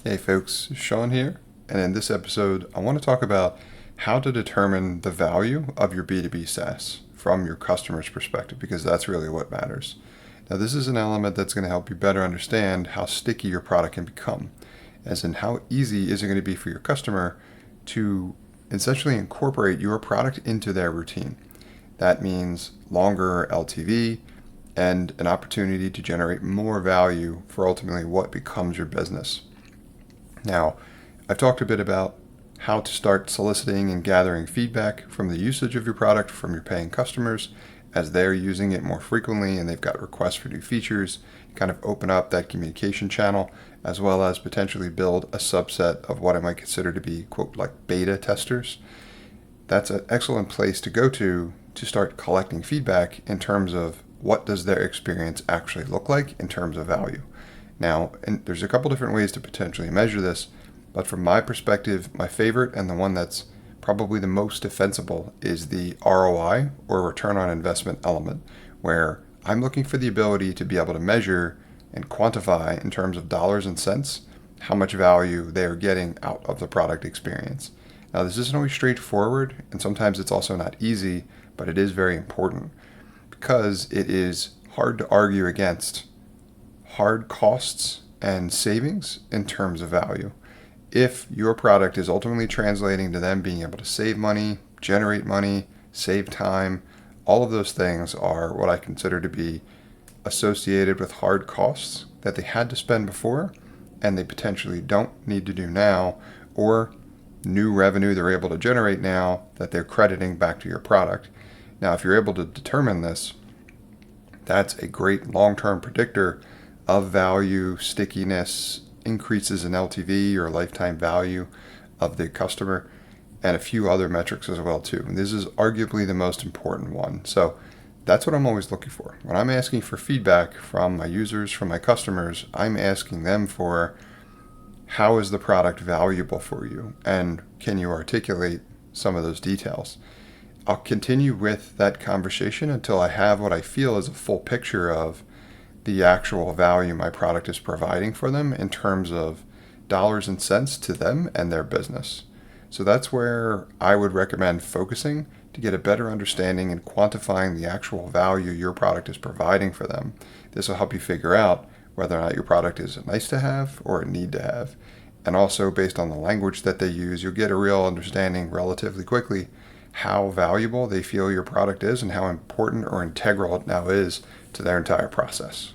Hey folks, Sean here, and in this episode I want to talk about how to determine the value of your B2B SaaS from your customer's perspective, because that's really what matters. Now this is an element that's going to help you better understand how sticky your product can become, as in how easy is it going to be for your customer to essentially incorporate your product into their routine. That means longer LTV and an opportunity to generate more value for ultimately what becomes your business. Now, I've talked a bit about how to start soliciting and gathering feedback from the usage of your product from your paying customers as they're using it more frequently and they've got requests for new features, kind of open up that communication channel, as well as potentially build a subset of what I might consider to be, quote, like beta testers. That's an excellent place to go to start collecting feedback in terms of what does their experience actually look like in terms of value. Now, and there's a couple different ways to potentially measure this, but from my perspective, my favorite and the one that's probably the most defensible is the ROI, or return on investment element, where I'm looking for the ability to be able to measure and quantify in terms of dollars and cents how much value they are getting out of the product experience. Now, this isn't always straightforward, and sometimes it's also not easy, but it is very important because it is hard to argue against hard costs and savings in terms of value. If your product is ultimately translating to them being able to save money, generate money, save time, all of those things are what I consider to be associated with hard costs that they had to spend before and they potentially don't need to do now, or new revenue they're able to generate now that they're crediting back to your product. Now, if you're able to determine this, that's a great long-term predictor of value, stickiness, increases in LTV or lifetime value of the customer, and a few other metrics as well too. And this is arguably the most important one. So that's what I'm always looking for. When I'm asking for feedback from my users, from my customers, I'm asking them for how is the product valuable for you, and can you articulate some of those details? I'll continue with that conversation until I have what I feel is a full picture of the actual value my product is providing for them in terms of dollars and cents to them and their business. So that's where I would recommend focusing to get a better understanding and quantifying the actual value your product is providing for them. This will help you figure out whether or not your product is a nice to have or a need to have. And also, based on the language that they use, you'll get a real understanding relatively quickly how valuable they feel your product is and how important or integral it now is to their entire process.